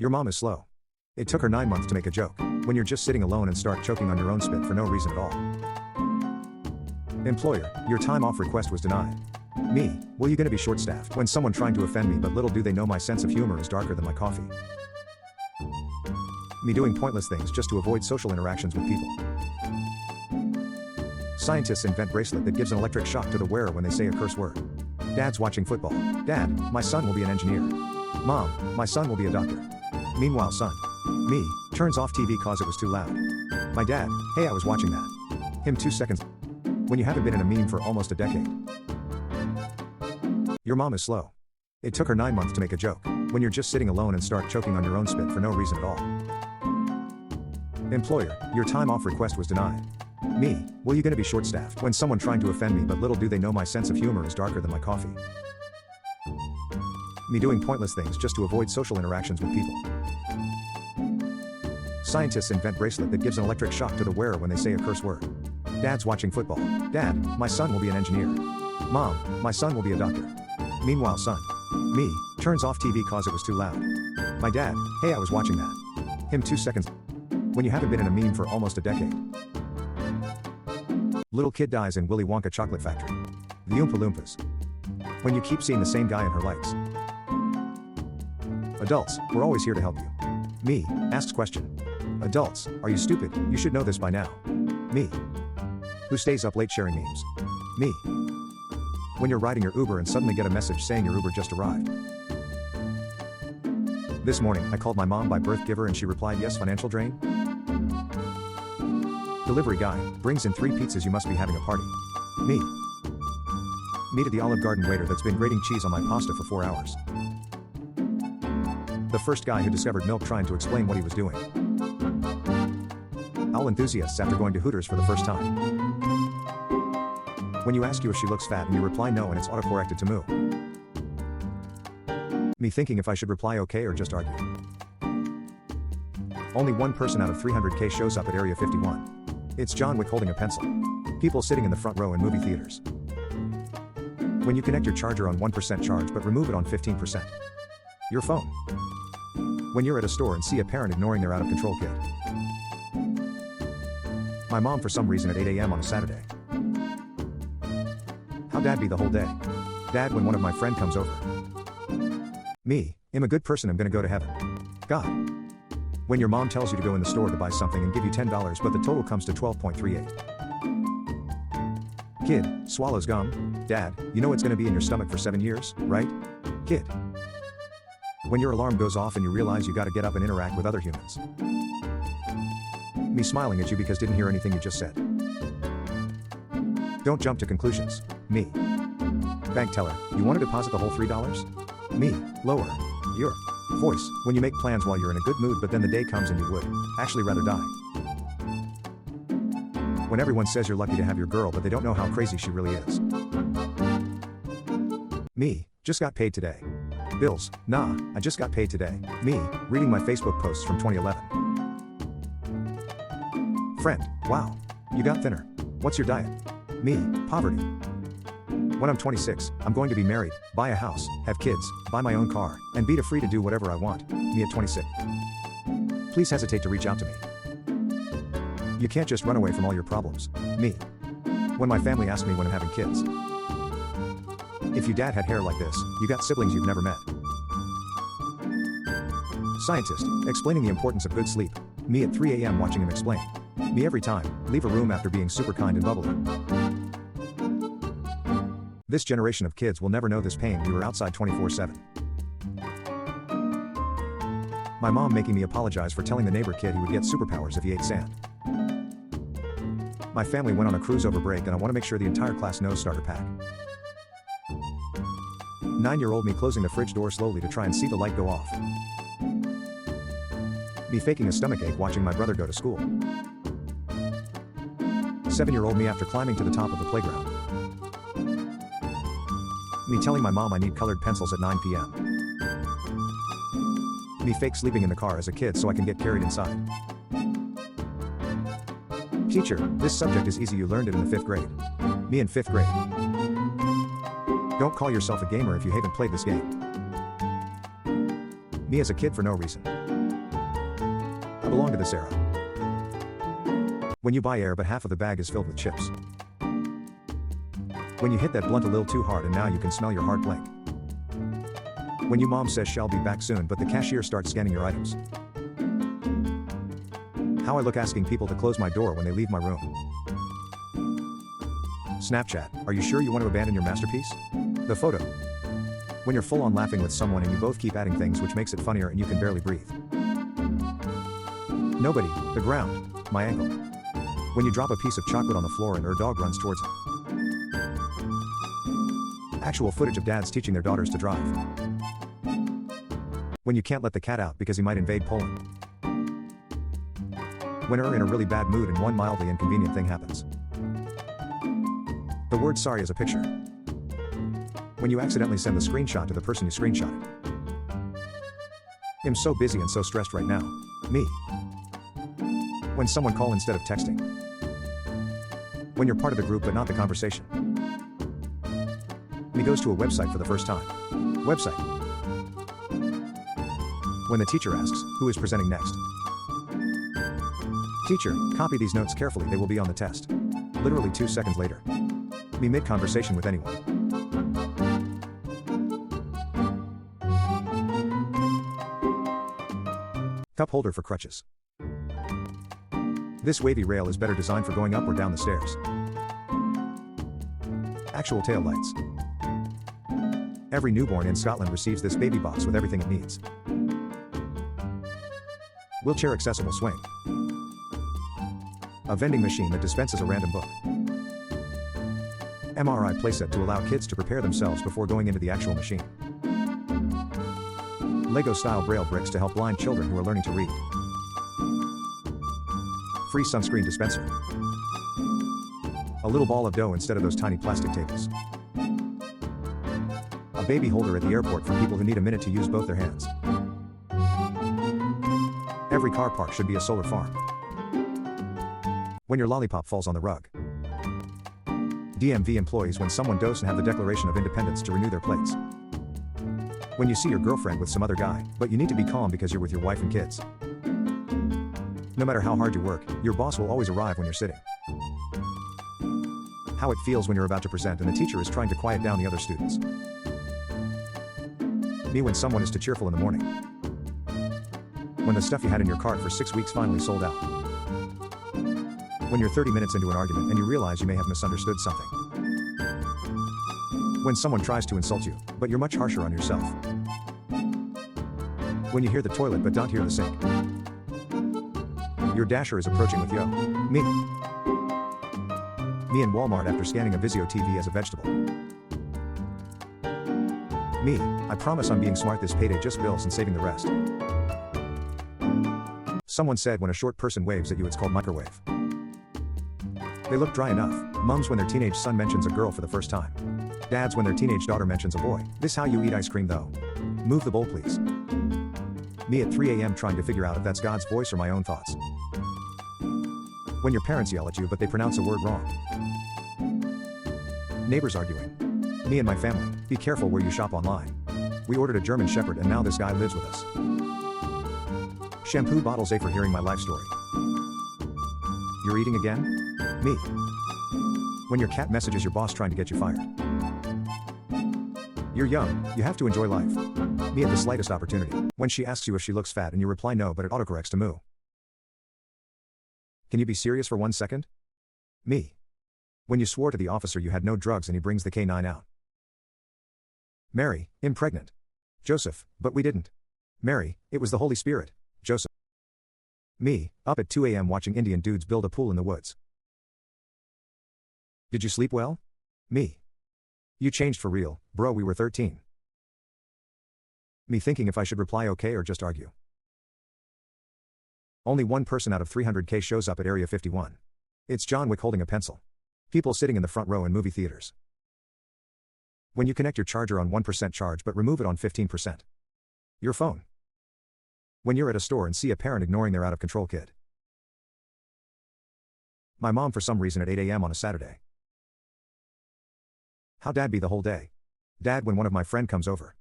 Your mom is slow. It took her 9 months to make a joke. When you're just sitting alone and start choking on your own spit for no reason at all. Employer, your time off request was denied. Me, well, you gonna be short-staffed when someone trying to offend me, but little do they know my sense of humor is darker than my coffee. Me doing pointless things just to avoid social interactions with people. Scientists invent bracelet that gives an electric shock to the wearer when they say a curse word. Dad's watching football. Dad, my son will be an engineer. Mom, my son will be a doctor. Meanwhile, son. Me, turns off TV cause it was too loud. My dad, hey, I was watching that. Him 2 seconds. When you haven't been in a meme for almost a decade. Your mom is slow. It took her 9 months to make a joke. When you're just sitting alone and start choking on your own spit for no reason at all. Employer, your time off request was denied. Me, well, you gonna be short-staffed when someone trying to offend me, but little do they know my sense of humor is darker than my coffee. Me doing pointless things just to avoid social interactions with people. Scientists invent bracelet that gives an electric shock to the wearer when they say a curse word. Dad's watching football. Dad, my son will be an engineer. Mom, my son will be a doctor. Meanwhile, son. Me, turns off TV cause it was too loud. My dad, hey, I was watching that. Him 2 seconds. When you haven't been in a meme for almost a decade. Little kid dies in Willy Wonka chocolate factory. The Oompa Loompas. When you keep seeing the same guy in her likes. Adults, we're always here to help you. Me, asks question. Adults, are you stupid? You should know this by now. Me. Who stays up late sharing memes? Me. When you're riding your Uber and suddenly get a message saying your Uber just arrived. This morning, I called my mom by birth giver and she replied, yes, financial drain? Delivery guy, brings in 3 pizzas, you must be having a party. Me. Me to the Olive Garden waiter that's been grating cheese on my pasta for 4 hours. The first guy who discovered milk trying to explain what he was doing. Owl enthusiasts after going to Hooters for the first time. When you ask you if she looks fat and you reply no and it's autocorrected to moo. Me thinking if I should reply okay or just argue. Only one person out of 300k shows up at Area 51. It's John Wick holding a pencil. People sitting in the front row in movie theaters. When you connect your charger on 1% charge but remove it on 15%. Your phone. When you're at a store and see a parent ignoring their out-of-control kid. My mom for some reason at 8 a.m. on a Saturday. How dad be the whole day? Dad when one of my friend comes over. Me, I'm a good person, I'm gonna go to heaven. God. When your mom tells you to go in the store to buy something and give you $10 but the total comes to 12.38. Kid, swallows gum. Dad, you know it's gonna be in your stomach for 7 years, right? Kid. When your alarm goes off and you realize you gotta get up and interact with other humans. Me smiling at you because didn't hear anything you just said. Don't jump to conclusions. Me. Bank teller, you want to deposit the whole $3? Me, lower your voice when you make plans while you're in a good mood but then the day comes and you would actually rather die. When everyone says you're lucky to have your girl but they don't know how crazy she really is. Me, just got paid today. Bills, nah, I just got paid today. Me, reading my Facebook posts from 2011. Friend, wow, you got thinner. What's your diet? Me, poverty. When I'm 26, I'm going to be married, buy a house, have kids, buy my own car, and be free to do whatever I want. Me at 26. Please hesitate to reach out to me. You can't just run away from all your problems. Me. When my family asks me when I'm having kids. If your dad had hair like this, you got siblings you've never met. Scientist, explaining the importance of good sleep. Me at 3 a.m. watching him explain. Me every time, leave a room after being super kind and bubbly. This generation of kids will never know this pain, we were outside 24/7. My mom making me apologize for telling the neighbor kid he would get superpowers if he ate sand. My family went on a cruise over break and I want to make sure the entire class knows starter pack. 9-year-old me closing the fridge door slowly to try and see the light go off. Me faking a stomachache watching my brother go to school. 7-year-old me after climbing to the top of the playground. Me telling my mom I need colored pencils at 9 p.m. Me fake sleeping in the car as a kid so I can get carried inside. Teacher, this subject is easy, you learned it in the 5th grade. Me in 5th grade. Don't call yourself a gamer if you haven't played this game. Me as a kid for no reason. belong to this era. When you buy air but half of the bag is filled with chips. When you hit that blunt a little too hard and now you can smell your heart blink. When your mom says she'll be back soon but the cashier starts scanning your items. How I look asking people to close my door when they leave my room. Snapchat, are you sure you want to abandon your masterpiece? The photo. When you're full on laughing with someone and you both keep adding things which makes it funnier and you can barely breathe. Nobody, the ground, my ankle. When you drop a piece of chocolate on the floor and your dog runs towards it. Actual footage of dads teaching their daughters to drive. When you can't let the cat out because he might invade Poland. When you're in a really bad mood and one mildly inconvenient thing happens. The word sorry is a picture. When you accidentally send the screenshot to the person you screenshotted. I'm so busy and so stressed right now. Me. When someone calls instead of texting. When you're part of the group but not the conversation. Me goes to a website for the first time. Website. When the teacher asks, who is presenting next? Teacher, copy these notes carefully, they will be on the test. Literally 2 seconds later. Me mid-conversation with anyone. Cup holder for crutches. This wavy rail is better designed for going up or down the stairs. Actual tail lights. Every newborn in Scotland receives this baby box with everything it needs. Wheelchair accessible swing. A vending machine that dispenses a random book. MRI playset to allow kids to prepare themselves before going into the actual machine. Lego-style braille bricks to help blind children who are learning to read. Free sunscreen dispenser. A little ball of dough instead of those tiny plastic tables. A baby holder at the airport for people who need a minute to use both their hands. Every car park should be a solar farm. When your lollipop falls on the rug. DMV employees when someone does and have the Declaration of Independence to renew their plates. When you see your girlfriend with some other guy, but you need to be calm because you're with your wife and kids. No matter how hard you work, your boss will always arrive when you're sitting. How it feels when you're about to present and the teacher is trying to quiet down the other students. Me when someone is too cheerful in the morning. When the stuff you had in your cart for 6 weeks finally sold out. When you're 30 minutes into an argument and you realize you may have misunderstood something. When someone tries to insult you, but you're much harsher on yourself. When you hear the toilet but don't hear the sink. Your dasher is approaching with yo. Me. Me in Walmart after scanning a Vizio TV as a vegetable. Me, I promise I'm being smart this payday, just bills and saving the rest. Someone said when a short person waves at you it's called microwave. They look dry enough. Mums when their teenage son mentions a girl for the first time. Dads when their teenage daughter mentions a boy. This how you eat ice cream though. Move the bowl please. Me at 3 a.m. trying to figure out if that's God's voice or my own thoughts. When your parents yell at you but they pronounce a word wrong. Neighbors arguing. Me and my family, be careful where you shop online. We ordered a German Shepherd and now this guy lives with us. Shampoo bottles A for hearing my life story. You're eating again? Me. When your cat messages your boss trying to get you fired. You're young, you have to enjoy life. Me at the slightest opportunity. When she asks you if she looks fat and you reply no but it autocorrects to moo. Can you be serious for 1 second? Me. When you swore to the officer you had no drugs and he brings the K9 out. Mary, I'm pregnant. Joseph, but we didn't. Mary, it was the Holy Spirit. Joseph. Me, up at 2 a.m. watching Indian dudes build a pool in the woods. Did you sleep well? Me. You changed for real, bro, we were 13. Me thinking if I should reply okay or just argue. Only one person out of 300k shows up at Area 51. It's John Wick holding a pencil. People sitting in the front row in movie theaters. When you connect your charger on 1% charge but remove it on 15%. Your phone. When you're at a store and see a parent ignoring their out-of-control kid. My mom for some reason at 8 a.m. on a Saturday. How dad be the whole day? Dad when one of my friend comes over.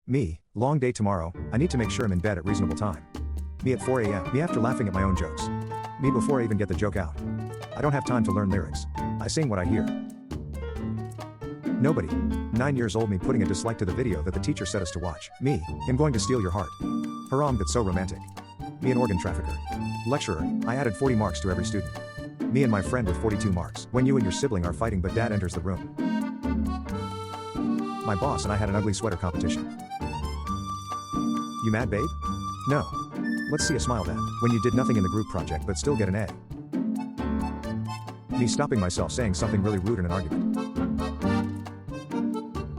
Me, long day tomorrow, I need to make sure I'm in bed at reasonable time. Me at 4 a.m. Me after laughing at my own jokes. Me before I even get the joke out. I don't have time to learn lyrics. I sing what I hear. Nobody. 9 years old me putting a dislike to the video that the teacher set us to watch. Me, him going to steal your heart. Haram, that's so romantic. Me an organ trafficker. Lecturer, I added 40 marks to every student. Me and my friend with 42 marks. When you and your sibling are fighting but dad enters the room. My boss and I had an ugly sweater competition. You mad, babe? No. Let's see a smile then. When you did nothing in the group project but still get an A. Me stopping myself saying something really rude in an argument.